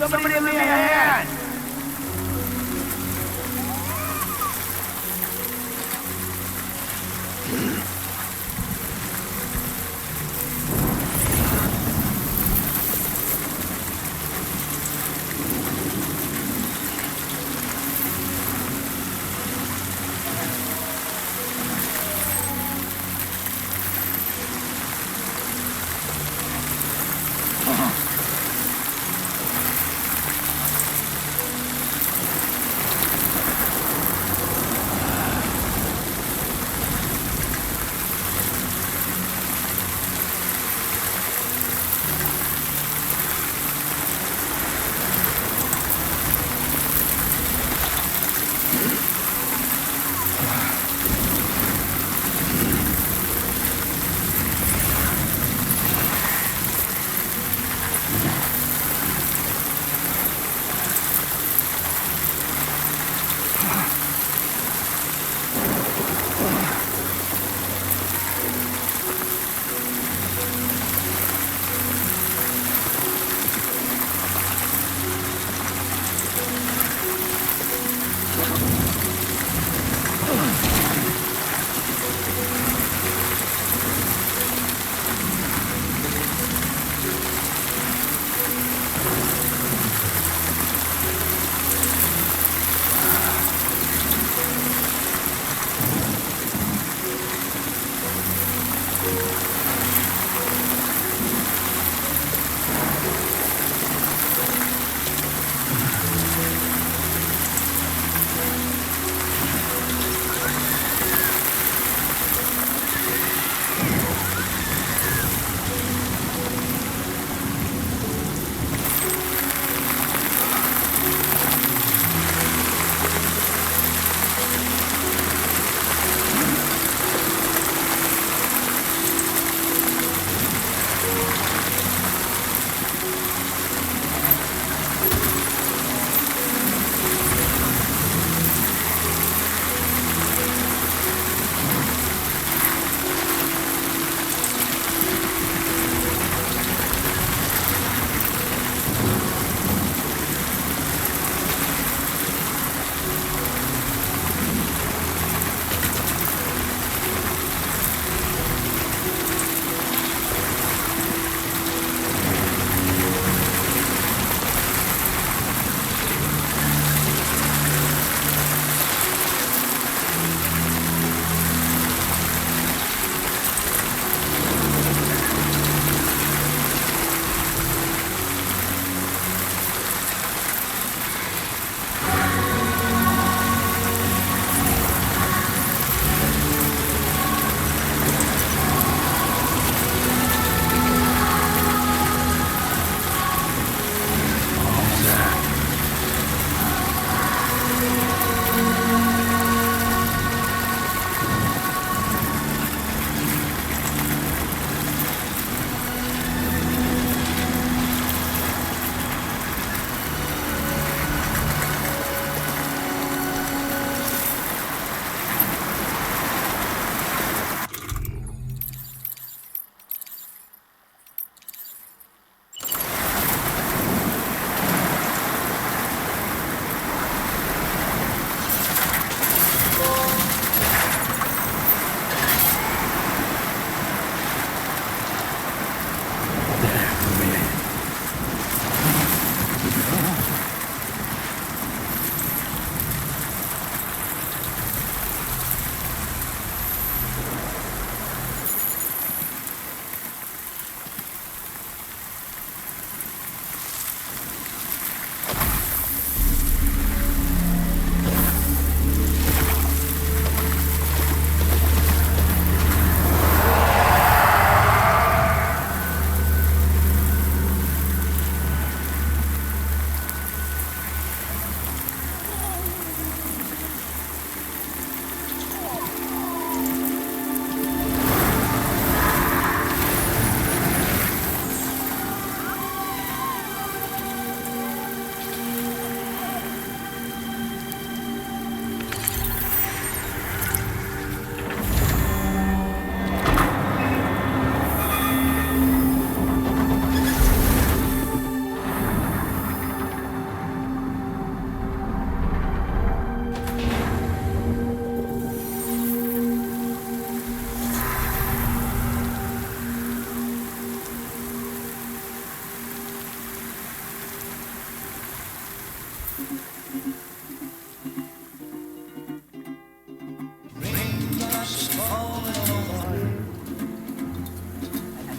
Somebody lend me a hand!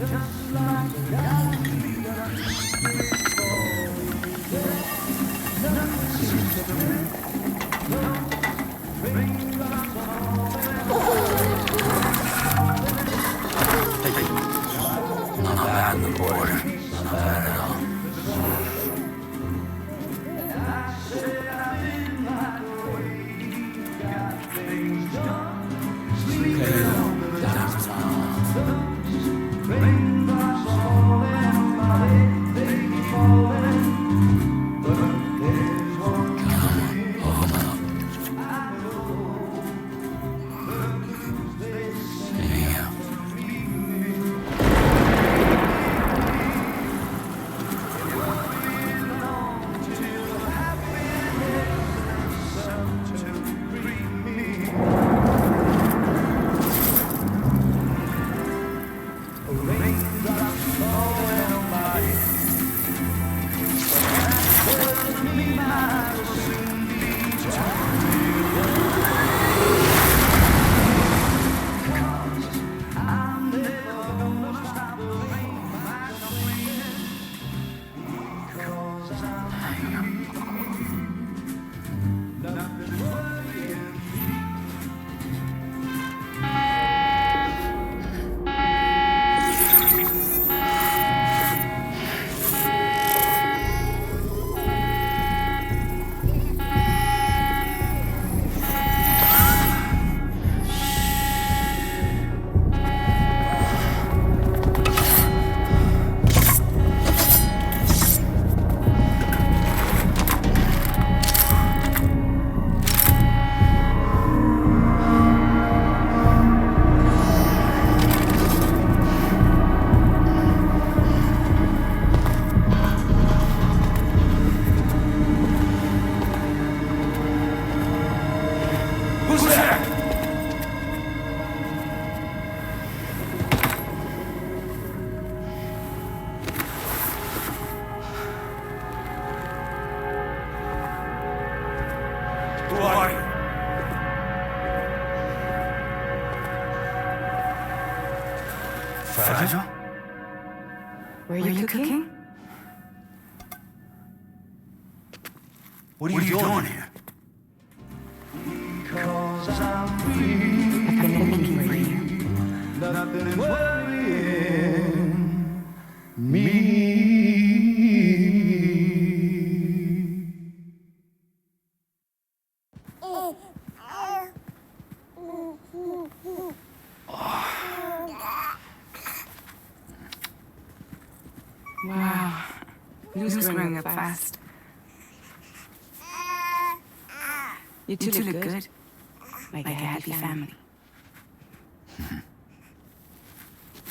Not bad on the border. Not bad at all. Fragile? Were you cooking? What are you doing here? I've been looking for you. Nothing is worrying me. Wow. Lou's growing up fast. You two look good. Like a happy family.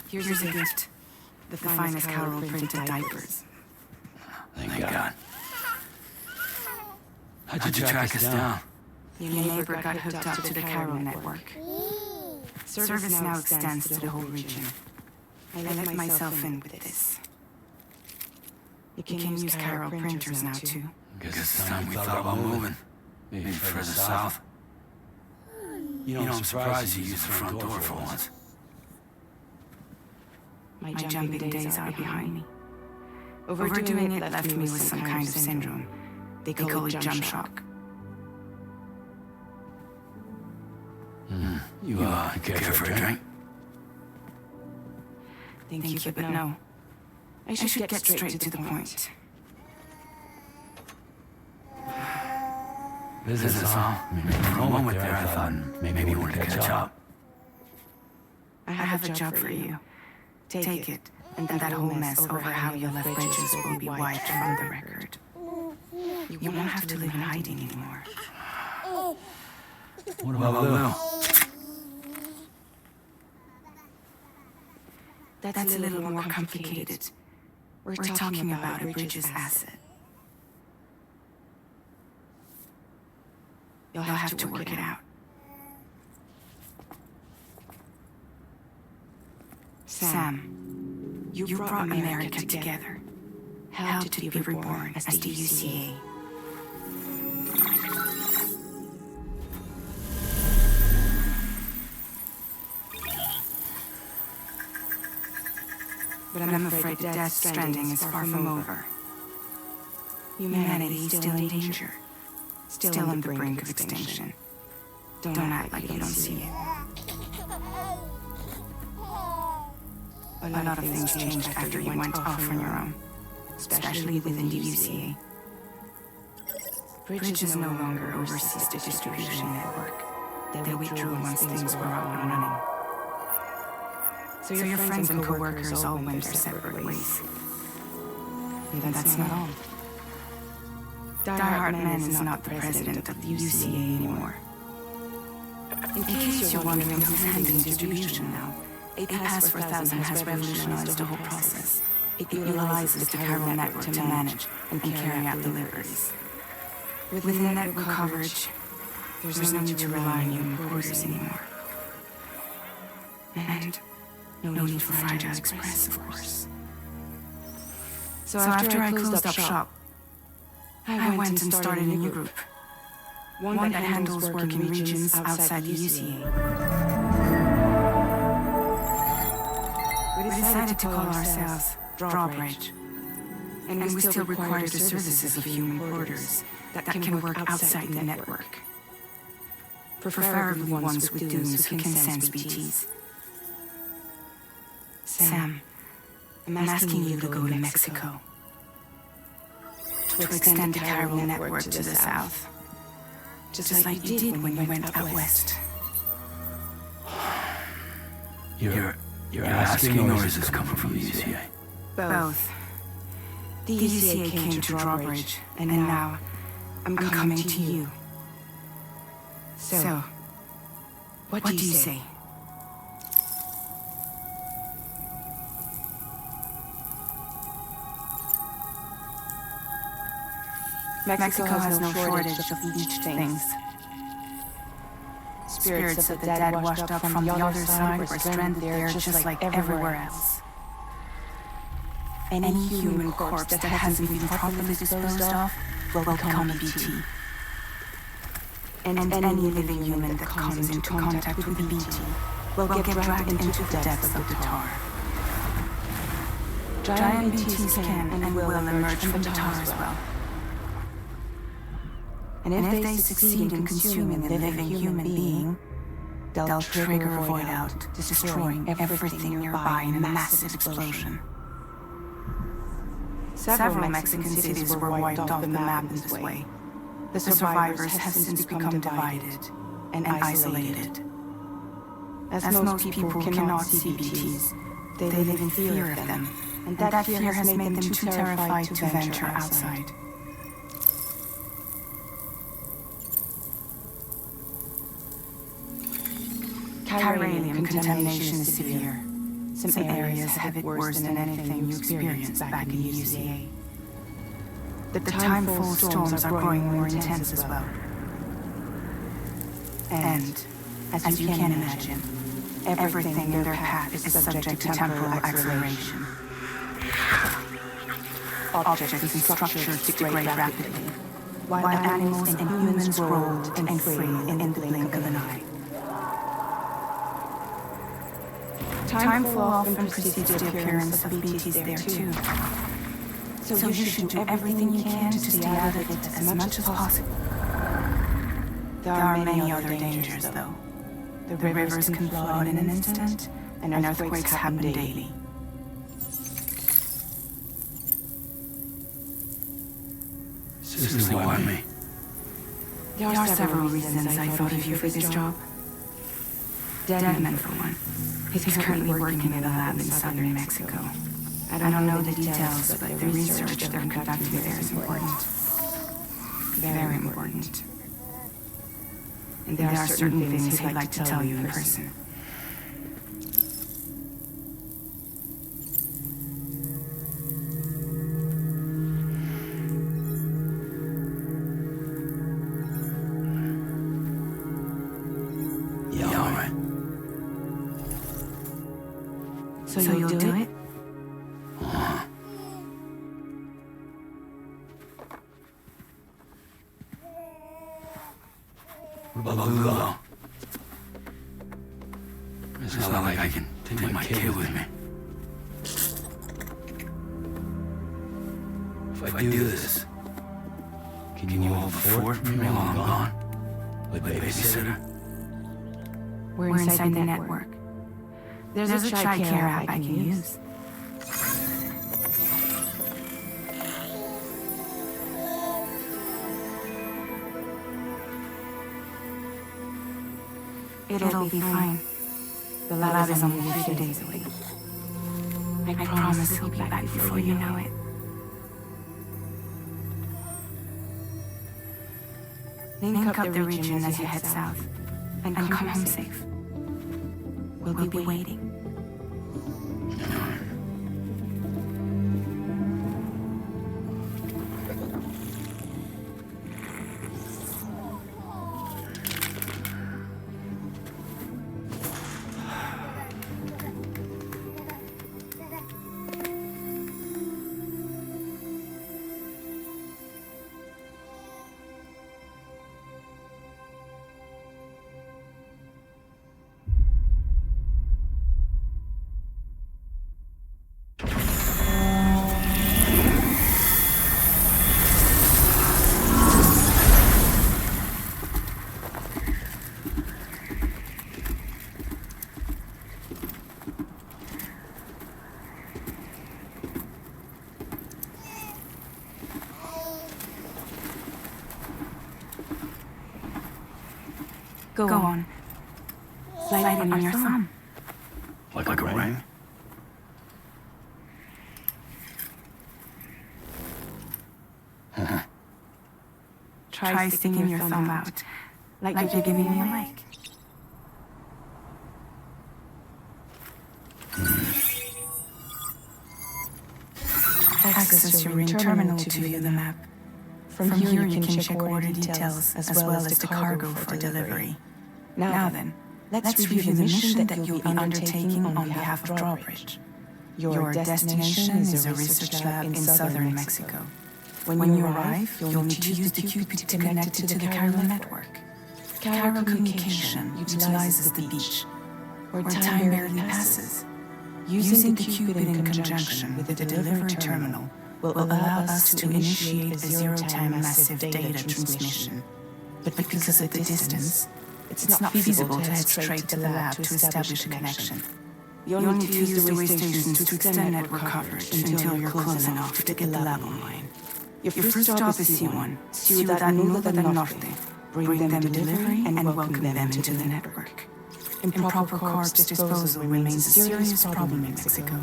Here's a gift. The finest Carol printed diapers. Thank God. How'd you track us down? Your neighbor got hooked up to the Carol network. Service now extends to the whole region. I let myself in with this. You can use Carol printers now too. Guess it's time we thought about moving. Maybe further south. You know, I'm surprised you used the front door for once. My jumping days are behind me. Overdoing it left me with some kind of syndrome. They call it jump shock. You care for a drink? Thank you, but no. I should get straight to the point. Visitors, huh? For a moment there, I thought maybe you wanted to catch up. I have a job for you. Take it, and that whole mess over how you left bridges will be wiped from the record. You won't have to live in hiding anymore. What about Lou? That's a little more complicated. We're talking about a bridge's asset. You'll have to work it out. Sam, you brought America together, helped to be reborn as the UCA. But I'm afraid that Death Stranding is far from over. Humanity is still in danger. Still on the brink of extinction. Don't act like you don't see it. A lot of things changed after you went off on your own, especially within the UCA. Bridges no longer oversees the distribution network. They withdrew once things were up and running. So your friends and co-workers all went their separate ways. And that's not all. Die Hartman is not the president of the UCA anymore. In case you're wondering who's handling distribution now, APAS-4000 has revolutionized the whole process. It utilizes the chiral network to manage and carry out deliveries. With the network coverage, there's no need to rely on human quarters anymore. And no need for Fragile Express, of course. So after I closed up shop, I went and started a new group. One that handles work in regions outside the UCA. We decided to call ourselves Drawbridge. And we still require the services of human porters that can work outside the network. Preferably ones with dunes who can sense BTs. Sam, I'm asking you to go to Mexico. To extend the chiral network to the south. Just like you did when you went out west. You're asking, or is this coming from the UCA? Both. The UCA came to Drawbridge, and now I'm coming to you. So, what do you say? Mexico has no shortage of each things. Spirits of the dead washed up from the other side were stranded there just like everywhere else. Any human corpse that hasn't been properly disposed of will become a BT. And any living human that comes into contact with a BT will get dragged into the depths of the tar. Giant BTs can and will emerge from the tar as well. And if they succeed in consuming a living human being, they'll trigger a void out, destroying everything nearby in a massive explosion. Several Mexican cities were wiped off the map in this way. The survivors have since become divided and isolated. As most people cannot see BTs, they live in fear of them, and that fear has made them too terrified to venture outside. Chiralium contamination is severe. Some areas have it worse than anything you experienced back in UCA. The timeful storms are growing more intense as well. And, as you can imagine, everything in their path is subject to temporal acceleration. Objects and structures degrade rapidly, while animals and humans roll and free in the blink of an eye. Time flow often precedes the appearance of BTs there too. So you should do everything you can to stay out of it as much as possible. There are many other dangers though. The rivers can flood in an instant, and earthquakes happen daily. Seriously, why me? There are several reasons I thought of you for this job. Deadman, for one. He's currently working in a lab in southern Mexico. I don't know the details, but the research they're conducting there is important. Very important. And there are certain things he'd like to tell you in person. Yeah, all right. So you'll do it? Balulo. It's not like I can take my kid with me. If I do this, can you hold the fort for me while I'm gone? Like babysitter? We're inside the network. There's a TRICARE app I can use. It'll be fine. The lab is only a few days away. I promise he'll be back before you know it. Link up the region as you head south, and come home safe. We'll be waiting. Go on. Slide it on your thumb. Like a ring? Try sticking your thumb out, like you're giving me a like. Access your ring terminal to view the map. From here you can check order details as well as the cargo for delivery. Now then, let's review the mission that you'll be undertaking on behalf of Drawbridge. Your destination is a research lab in southern Mexico. When you arrive, you'll need to use the Cupid to connect it to the Cairo network. Cairo communication utilizes the beach, where time barely passes. Using the Cupid in conjunction with the delivery terminal will allow us to initiate a zero-time massive data transmission. But because of the distance, it's not feasible to head straight to the lab to establish a connection. You'll need to use the way stations to extend network coverage until you're close enough to get the lab online. Your first job is C1, Ciudad Nueva del Norte. Bring them delivery and welcome them into the network. Improper corpse disposal remains a serious problem in Mexico.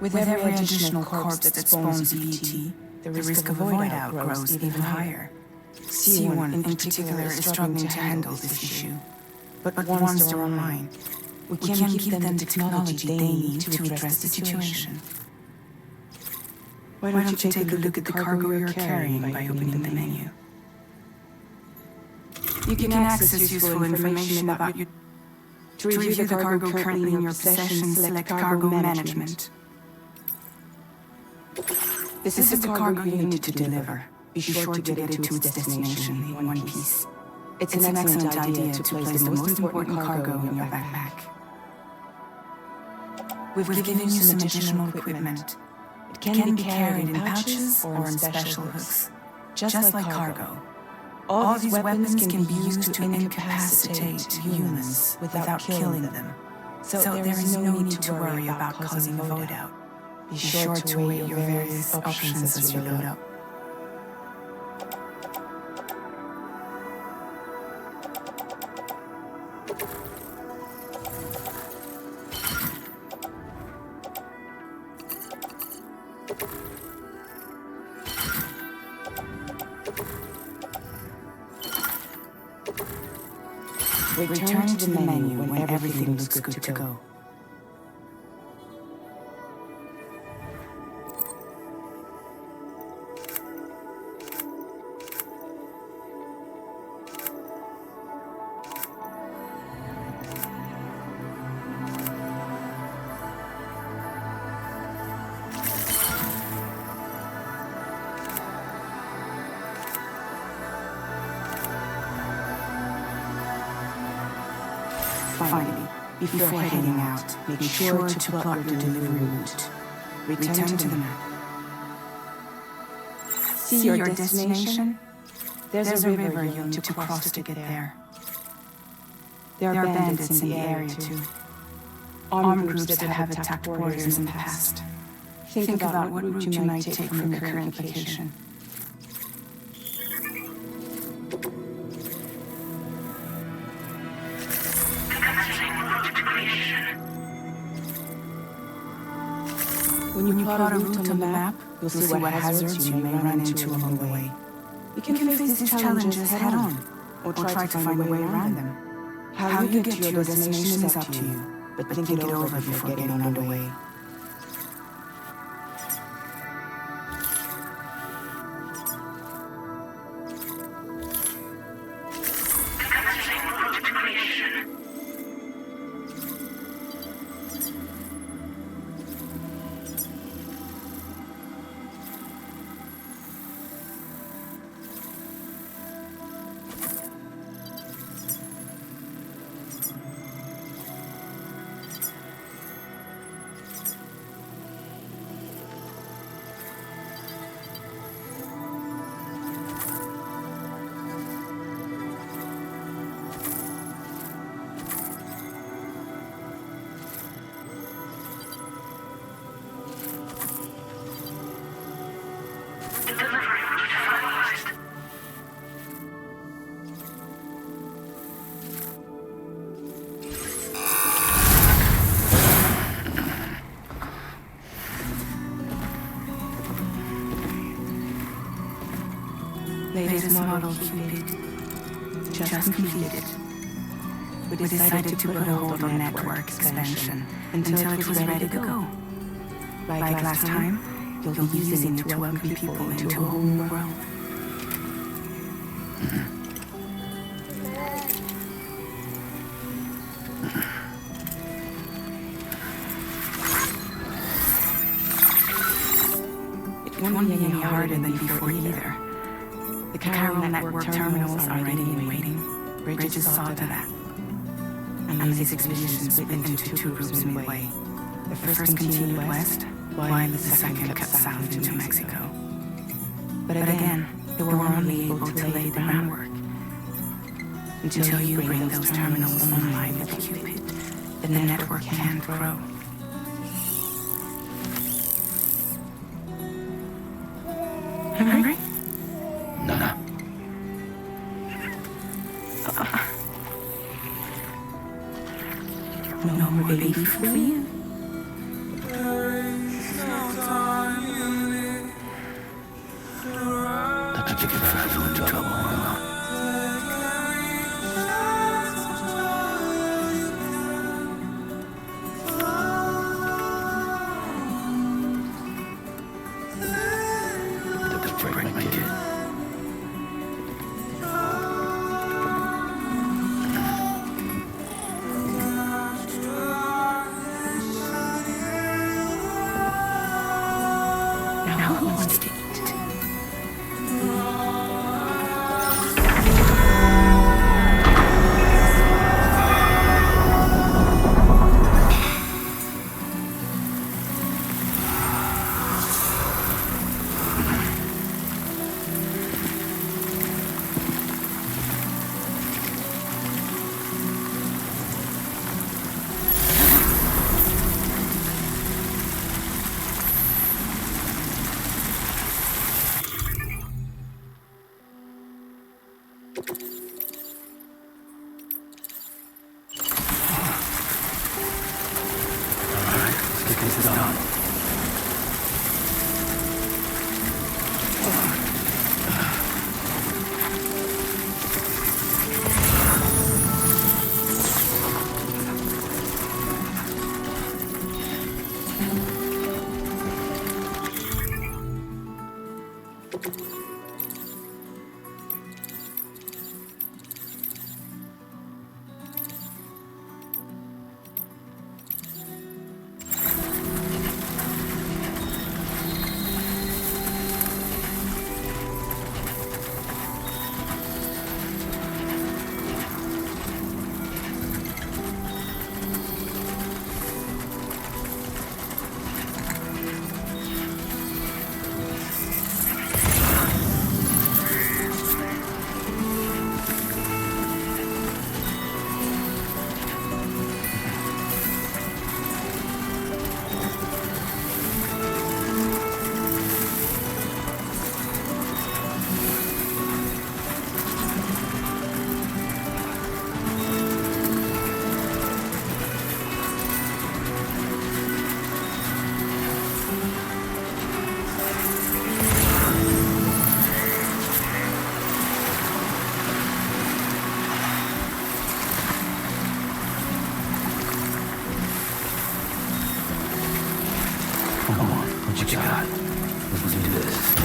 With every additional corpse that spawns pt, the risk of a void out grows even higher. C1 in particular is struggling to handle this issue. But once they're online, we can give them the technology they need to address the situation. Why don't you take a look at the cargo you're carrying by opening the menu? You can access useful information about you. To review the cargo currently in your possession, select Cargo Management. This is the cargo you need to deliver. Be sure to get it to its destination in one piece. It's an excellent idea to place the most important cargo in your backpack. We've given you some additional equipment. It can be carried in pouches or in special hooks, just like cargo. All these weapons can be used to incapacitate humans without killing them. So there is no need to worry about causing a void out. Be sure to weigh your various options as you load up. Return to the menu when everything looks good to go. Finally, before heading out, make sure to plot your delivery route. Return to the map. See your destination? There's a river you'll need to cross to get there. There are bandits in the area too. Armed groups that have attacked borders in the past. Think about what route you might take from your current location. When you plot a route on the map, you'll see what hazards you may run into along the way. You can face these challenges head-on, or try to find a way around them. How you get to your destination is up to you, but think it over before getting underway. Latest model Cupid. Just completed. We decided to put a hold on network expansion until it was ready to go. Like last time, you'll be using it to welcome people into a whole new world. It won't be any harder than before either. The Carol Network terminals are ready and waiting. Bridges saw to that. And these expeditions split into two groups midway. The first continued west, while the second kept south into Mexico. But again, they were only able to lay the groundwork. Until you bring those terminals online with Cupid, then the network can't grow. Hungry? No. No more baby for you. I think if I go into trouble, break my kid. Now who wants to eat? This is done. What you got? Let's do this.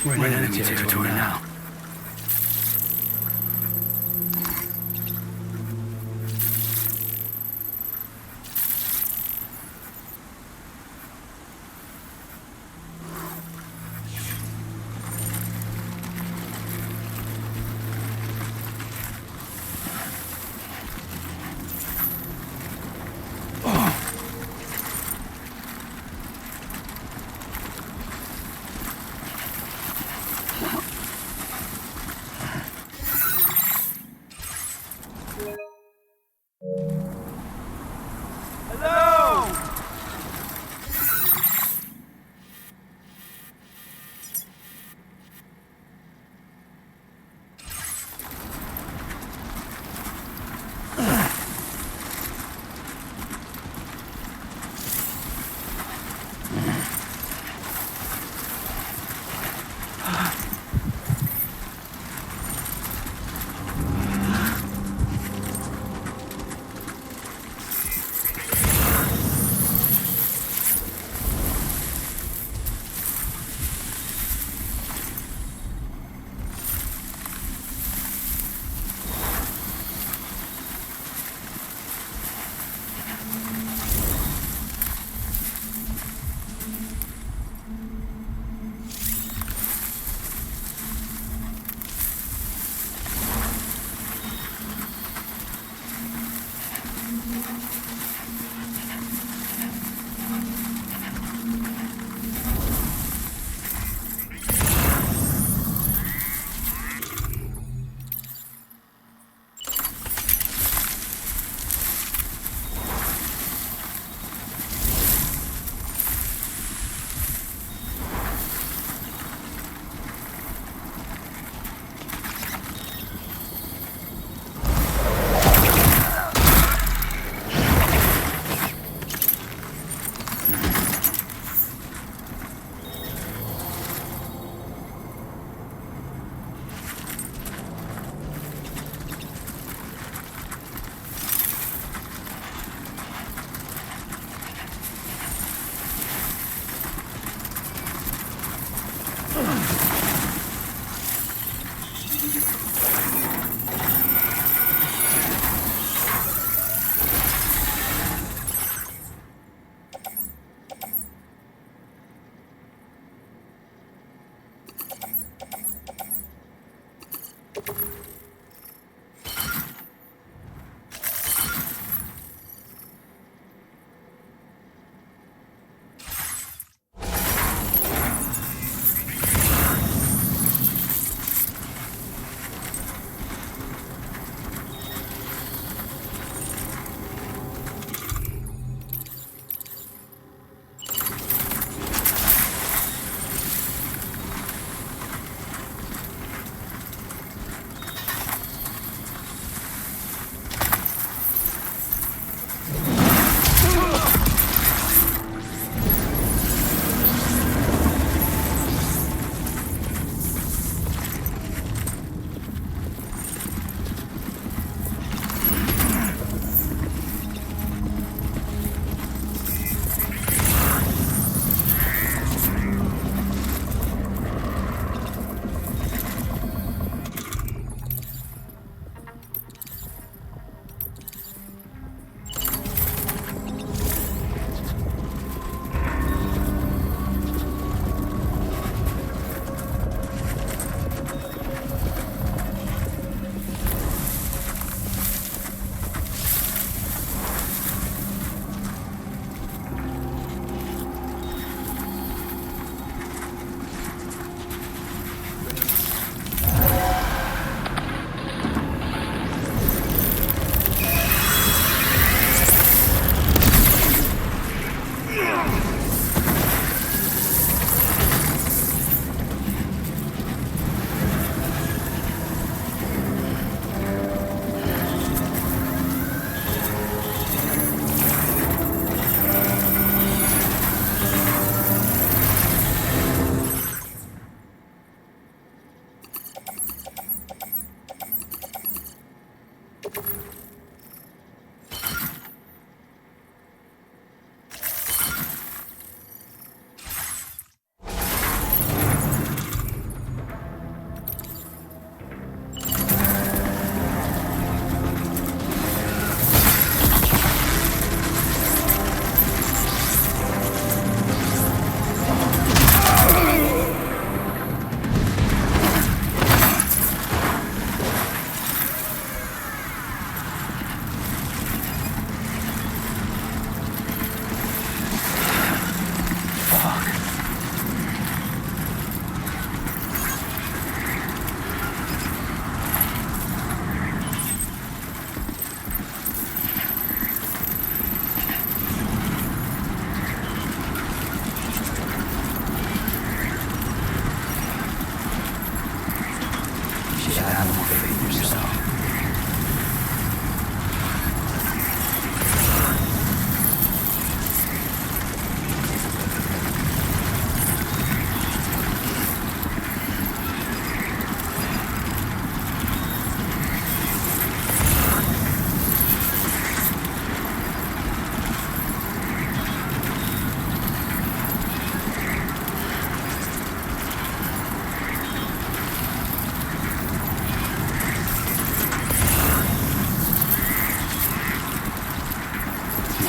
We're in enemy territory now.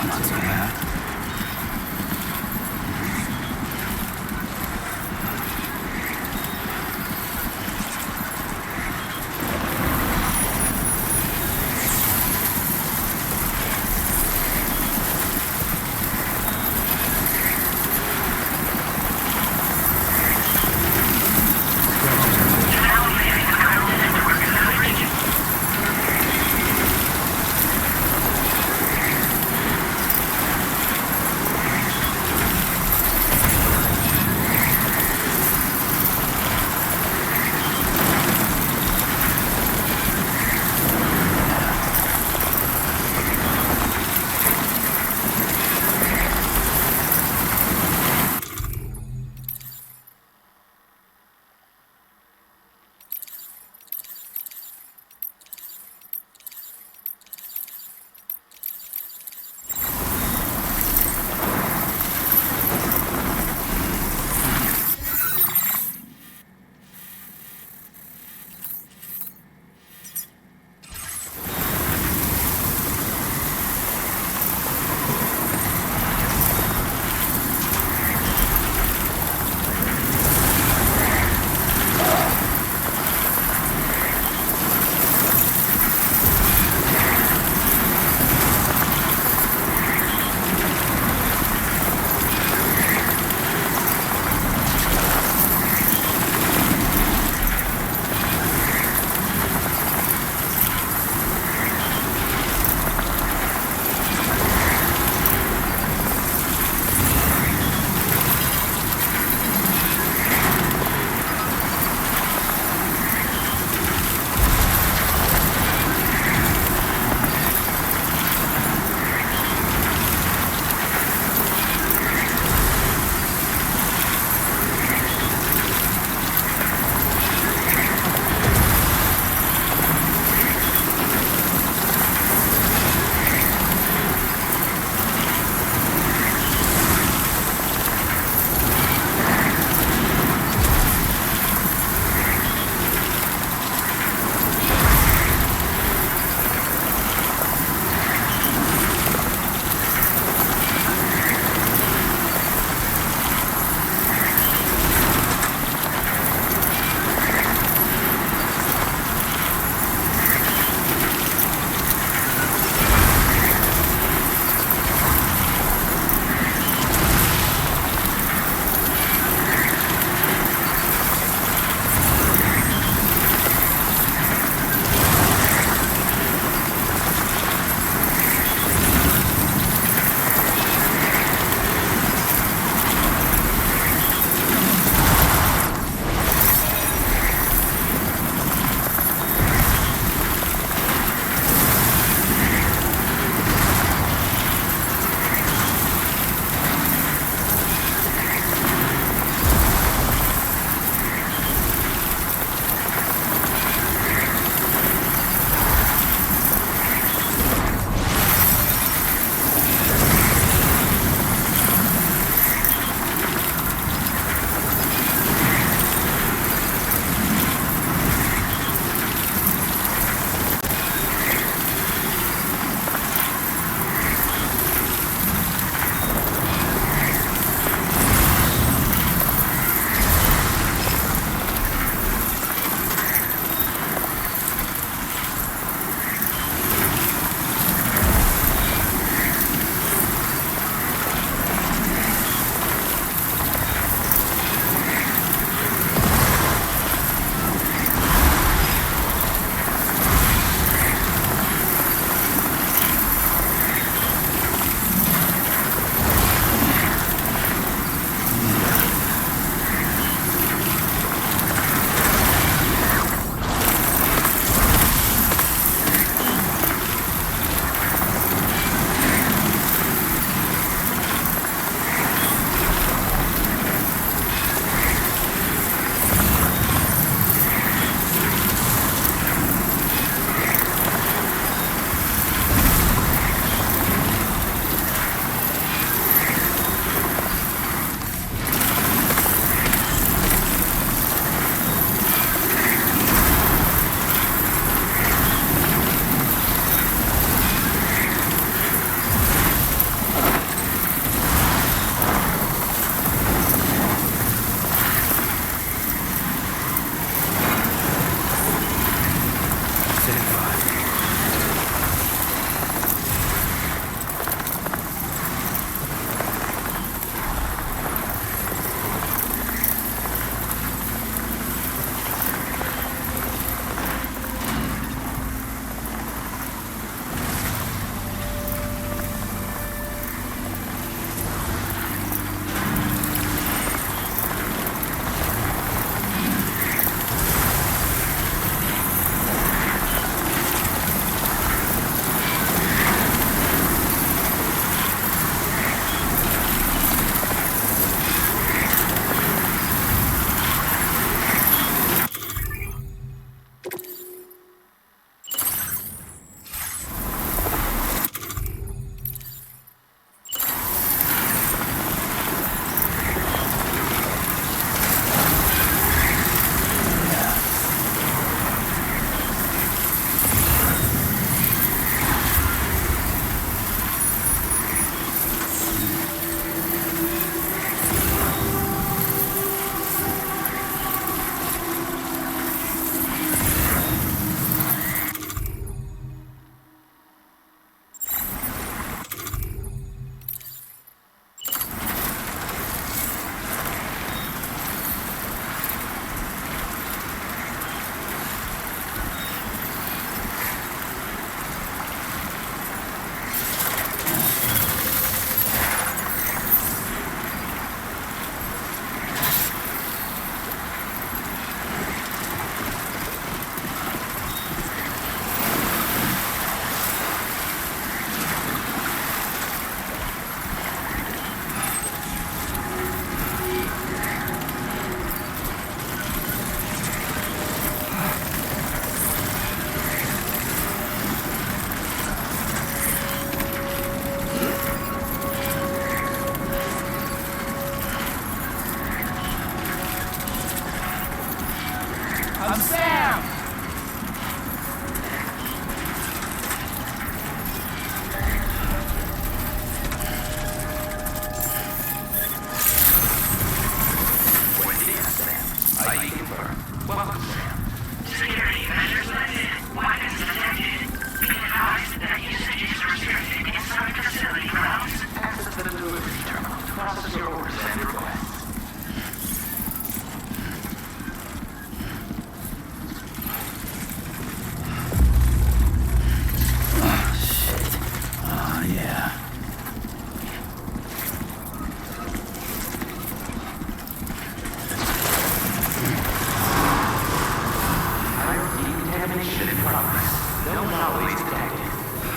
not so bad.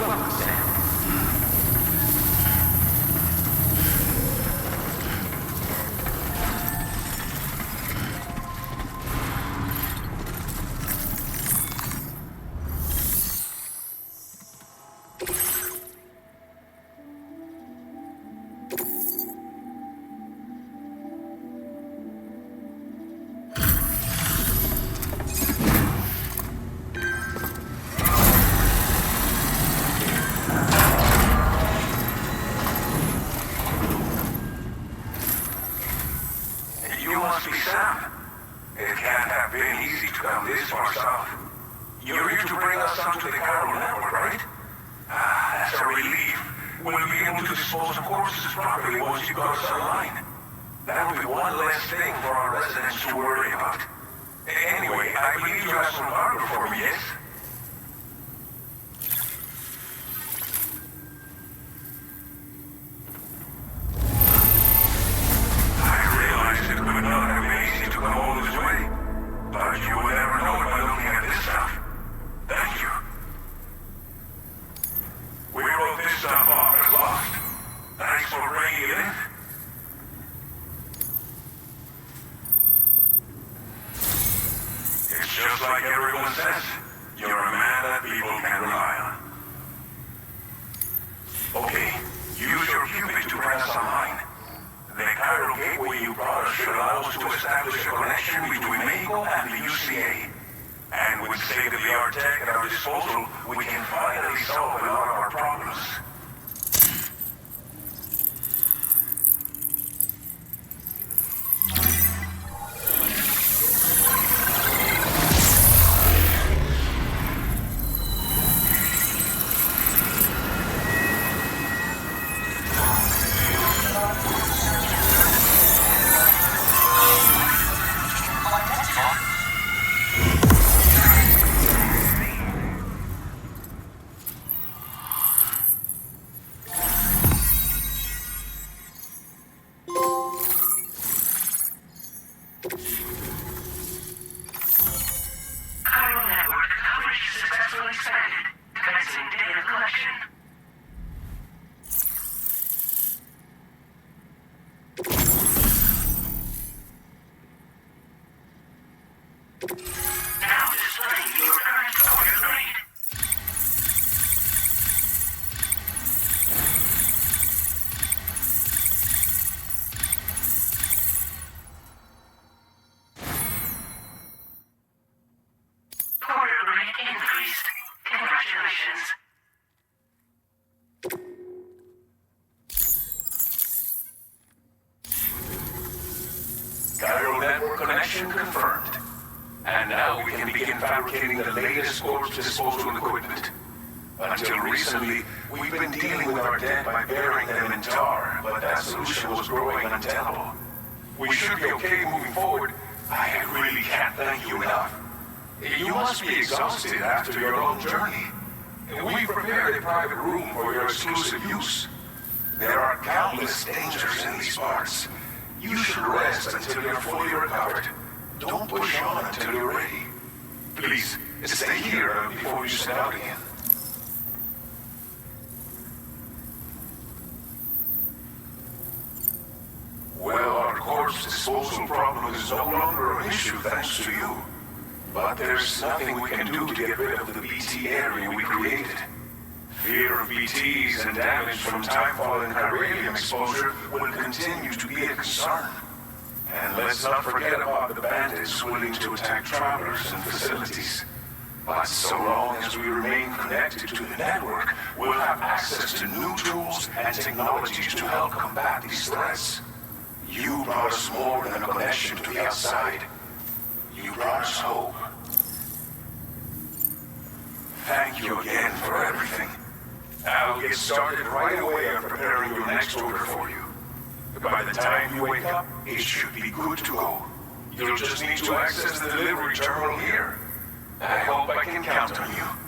welcome, Sam. You must be Sam. It can't have been easy to come this far south. You're here to bring us onto the Carol network, right? Ah, that's a relief. We'll be able to dispose of corpses properly once you got us online. That'll be one less thing for our residents to worry about. Anyway, I believe you have some cargo for me, yes? I realized it could not have been easy to come all this way, but you will never know it by looking at this stuff. Thank you. We wrote this stuff off as lost. Thanks for bringing it in. It's just like everyone says. You're a man that people can rely on. Okay, use your Cupid to bring us online. The Cairo gateway you brought us should allow us to establish a connection between Mexico and the UCA. And with state-of-the-art tech at our disposal, we can finally solve a lot of our problems. Cairo network coverage successfully expanded. Commencing data collection. Now displaying your current target grade. Target grade increased. Congratulations. Cairo network connection confirmed. And now we can begin fabricating the latest corpse disposal equipment. Until recently, we've been dealing with our dead by burying them in tar, but that solution was growing untenable. We should be okay moving forward. I really can't thank you enough. You must be exhausted after your long journey. We've prepared a private room for your exclusive use. There are countless dangers in these parts. You should rest until you're fully recovered. Don't push on until you're ready. Please, stay here before you set out again. Well, our corpse disposal problem is no longer an issue thanks to you. But there's nothing we can do to get rid of the BT area we created. Fear of BTs and damage from timefall and chiralium exposure will continue to be a concern. And let's not forget about the bandits willing to attack travelers and facilities. But so long as we remain connected to the network, we'll have access to new tools and technologies to help combat these threats. You brought us more than a connection to the outside. You brought us hope. Thank you again for everything. I'll get started right away on preparing your next order for you. By the time you wake up, it should be good to go. You'll just need to access the delivery terminal here. I hope I can count on you.